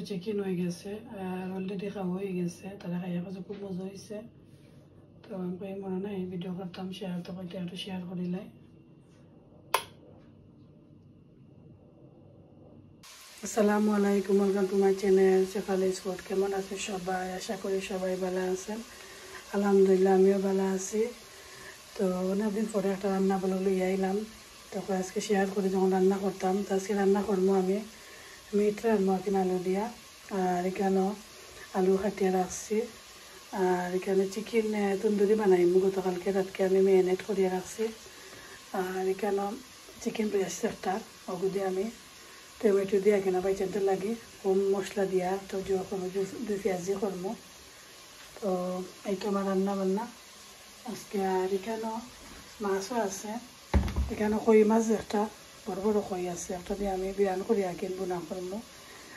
Chicken হয়ে গেছে আর already খাওয়া হয়ে গেছে তারা খাইয়া কাছে খুব মজা হয়েছে তো আমি মনে নাই ভিডিও করতাম শেয়ার তো কইতে একটু শেয়ার করিলাই আসসালামু আলাইকুম ওয়েলকাম টু মাই চ্যানেল সকালে স্পট কেমন আছে সবাই আশা করি সবাই ভালো আছেন আলহামদুলিল্লাহ আমিও ভালো আছি তো অনেকদিন পরে একটা রান্না বলে লইয়া আইলাম তখন আজকে শেয়ার করে যখন রান্না করতাম তো আজকে রান্না করবো আমি মিট রান্না কিনা আলু দিয়া আর এখানেও আলু কাটিয়ে রাখছি আর এখানে চিকেন তন্দুরি বানাইমু গতকালকে রাতকে আমি ম্যারিনেট করিয়ে রাখছি আর এখানেও চিকেন ব্রেস্ট একটা ওগুলো দিয়ে আমি টমেটো দিয়া কিনা বাইচানতে লাগে কম মশলা দিয়া তো জোর করবো দুই পেঁয়াজ দিয়ে করবো তো এইটা আমার রান্না বান্না আজকে আর এখানেও মাছও আছে এখানে কই মাছ একটা বড় বড় কই আছে একটা দিয়ে আমি বিরান করি আঁকেন বুনা করবো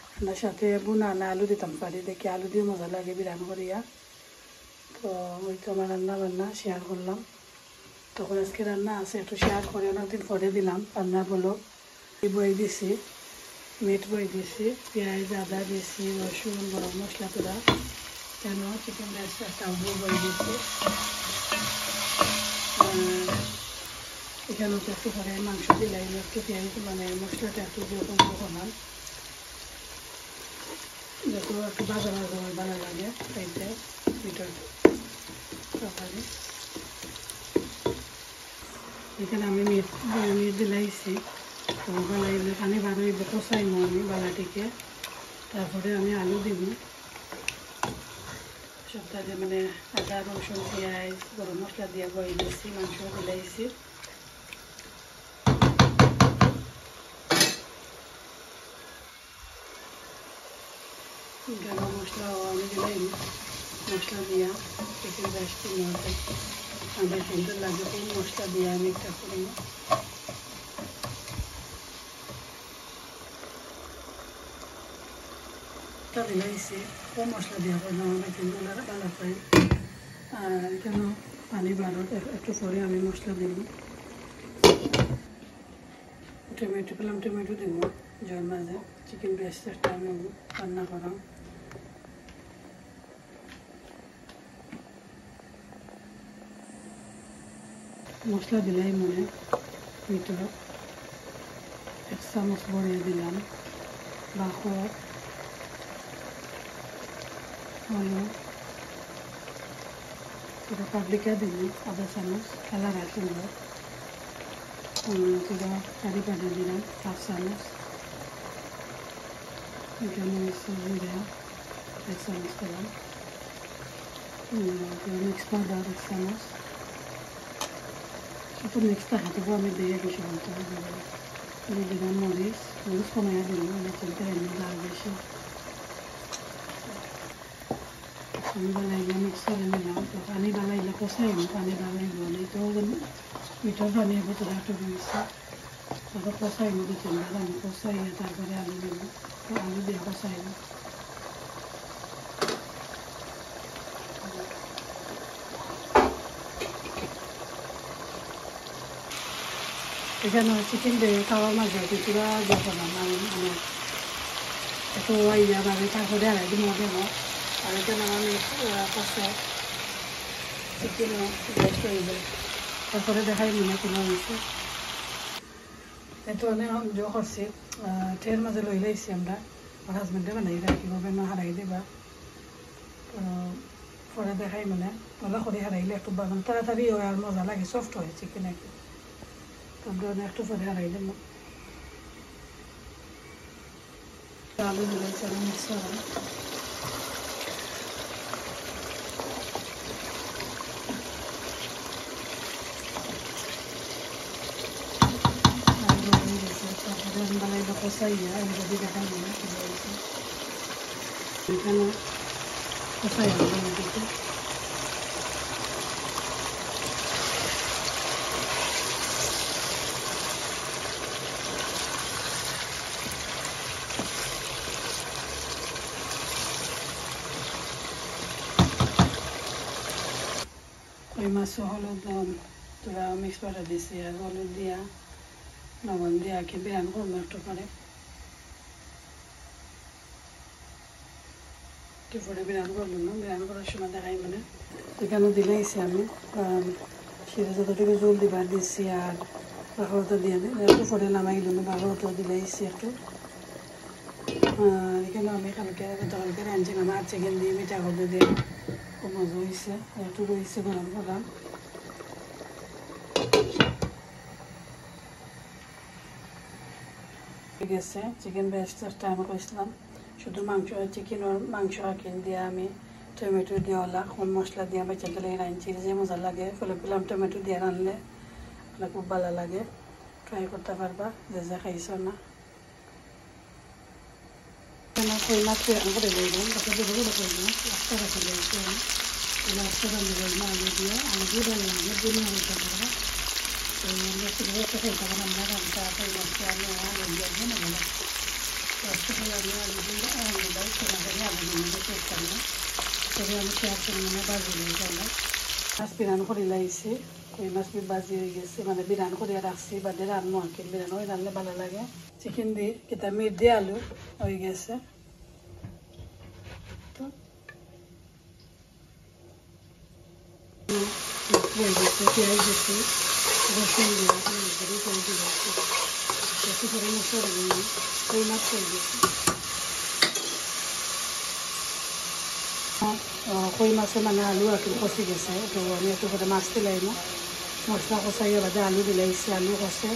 আপনার সাথে বুনা না আলু দিতাম পারি দেখি আলু দিয়ে মজা লাগে বিরান করিয়া তো ওই তো আমার রান্না বান্না শেয়ার করলাম তখন আজকে রান্না আছে একটু শেয়ার করে অনেকদিন পরে দিলাম রান্না বলো বই দিছি মিট বই দিছি পেঁয়াজ আদা দিছি রসুন গরম মশলা তোরা কেন চিকেন রাইস একটা বই দিছি এখানে একটু পরে মাংস দিলাই একটু পেঁয়াজ মানে মশলাটা একটু যেরকম বানান যত একটু ভাজা ভাজা ভালো লাগে খাইতে মিটের তরকারি এখানে আমি মিট দিলাইছি তো বালাইলে পানি বার হইব কষাইমো আমি বালাটিকে তারপরে আমি আলু দিব সপ্তাহে মানে আদা রসুন পেঁয়াজ গরম মশলা দিয়ে বই দিয়েছি মাংস দিলাইছি গরম মশলা আমি দিলাই মশলা দিয়া চিকেন রাইসটি মধ্যে আমার সুন্দর লাগে খুব মশলা দিয়ে আমি একটা করি দিলাইছি কম মশলা দিয়া করলাম অনেক সুন্দর ভালো পাই আর কেন পানি বারোট একটু পরে আমি মশলা দিব টমেটো পেলাম টমেটো দিব জল মাঝে চিকেন ব্রেস্টটা আমি রান্না করাম মশলা দিলাই মনে ভিতরে এক চামচ ভরিয়ে দিলাম বাখর হলুদ এটা পাবলিকা দিলাম আধা চামচ কালার আছে এটা কারি পাউডার দিলাম হাফ চামচ এখানে জিরা এক চামচ দিলাম মিক্স পাউডার এক চামচ একটু মিক্সটা হাঁটবো আমি দিয়ে বেশি বলতে দিয়ে দিলাম মরিচ কমাইয়া দিলাম অনেক চলতে এমনি লাল বেশি আমি বানাইলে মিক্স করে নিলাম তো পানি বানাইলে কষাইব পানি বানাইব না তো মিঠার পানি ভেতরে একটু দিয়েছি তারপর কষাইব দু তিনবার আমি কষাইয়ে তারপরে আলু দেবো তো আলু দিয়ে কষাইব এখানে চিকেন দিয়ে খাওয়ার মাঝে কিছুটা যখন আমি মানে একটু ওয়াইয়া ভাবে তারপরে আড়াই দিন দেব আর এখানে আমি কষা চিকেনও বেস্ট হইব তারপরে দেখাই মনে কোনো হয়েছে এত অনেক জো করছি ট্রের মাঝে লই লাইছি আমরা আমার হাজবেন্ডে বানাই কীভাবে না হারাই দেবা তো পরে দেখাই মানে ওলা করে হারাইলে একটু বাগান তাড়াতাড়ি হয় আর মজা লাগে সফট হয় চিকেন একটু তারপরে একটু পরে হারাই দেবো আলু দিলাইছি আমি মিক্স করা বানাইলে কষাইয়া আমি যদি দেখাই না এখানে কষাই দিতে ওই মাছ হলুদ তোরা মিক্স করে দিছি আর হলুদ দিয়া লবণ দিয়া কি বিরান করবো একটু করে দুপুরে বিরান করলাম না, বিরান করার সময় দেখাই মানে এখানে দিলেইছি আমি সেটা যতটুকু জল দিবার দিচ্ছি আর বাঘরটা দিয়ে দিই দুপুরে নামাই গেলাম বাঘরটা দিলেইছি একটু। আর এখানে আমি কালকে রাঁধছিলাম আর চিকেন দিয়ে মিঠা হলদে দিয়ে খুব মজা হয়েছে, একটু রয়েছে গরম গরম। গেছে চিকেন ব্রেস্টটা আমি কইছিলাম শুধু মাংস চিকেন আর মাংস আকিন দিয়ে আমি টমেটো দিয়ে ওলা কম মশলা দিয়ে বাচ্চা তেলে রাঁধছি যে মজা লাগে ফলে পেলাম টমেটো দিয়ে রাঁধলে খুব ভালো লাগে, ট্রাই করতে পারবা যে যে খাইছো না। কই মাছ করে লইলাম তাকে দেবো করলাম রাস্তা রাখা লইছি আমি রাস্তা রান্না করলাম আলু দিয়ে রান্না দিনে হইতে পারবো। তো একটা খাইতে পারবো আমরা রান্না কই মাছ আলু আলু দিয়ে না বলে রাস্তা করে আমি আলু দিয়ে আলু দাই সেখানে আলু দিয়ে চেক করলাম তবে আমি শেয়ার করি মানে বাজি দিয়ে গেলাম মাছ বিরান করে লাইছি কই মাছ বাজি হয়ে গেছে মানে বিরান করে রাখছি বাদে রান্না আর কি বিরান হয়ে রান্নলে ভালো লাগে। চিকেন দিয়ে কিতা মিট দিয়ে আলু হয়ে গেছে। পেঁয়াজ দিচ্ছি রসুন দিয়ে একটু করে মশলা দিয়ে কই মাছ করে দিচ্ছি। কই মাছে মানে আলু আর কি কষি গেছে তো আমি একটু করে মাছ দিলাই না মশলা কষাইয়া বাদে আলু দিলাইছি আলু কষে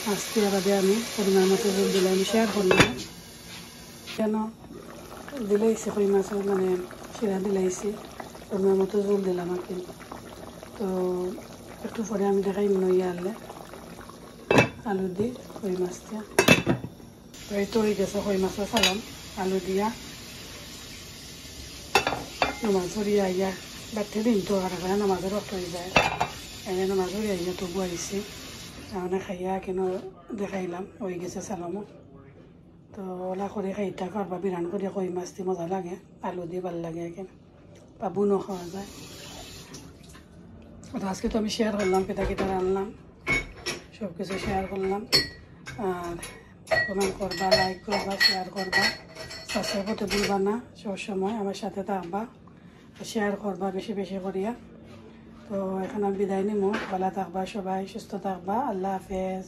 মাছ দিয়ে বাদে আমি পরিমাণ মতো জল দিলাই আমি শেয়ার করলাম কেন দিলাইছি কই মাছ মানে সেরা দিলাইছি পরিমাণ মতো জল দিলাম আর কি। তো একটু পরে আমি দেখাই নই আনলে আলু দিই কই মাছটা তো এই তো হয়ে গেছে কই মাছটা সালাম আলু দিয়া নামাজ ধরিয়া আইয়া বাড়তে দিন তো আর নামাজের রক্ত হয়ে যায় এনে নামাজ ধরিয়া আইয়া তো বুয়াইছি মানে খাইয়া কেন দেখাইলাম হয়ে গেছে সালামও। তো ওলা করে খাইটা পারবা বিরান করে কই মাছ দিয়ে মজা লাগে আলু দিয়ে ভালো লাগে এখানে বাবুনও খাওয়া যায়। আজকে তো আমি শেয়ার করলাম কেটা কেটা রান্নাম সব কিছু শেয়ার করলাম আর কমেন্ট করবা লাইক করবা শেয়ার করবা সাবস্ক্রাইব করতে ভুলবা না, সবসময় আমার সাথে থাকবা শেয়ার করবা বেশি বেশি করিয়া। তো এখন আমি বিদায় নিমো, ভালো থাকবা সবাই সুস্থ থাকবা, আল্লাহ হাফেজ।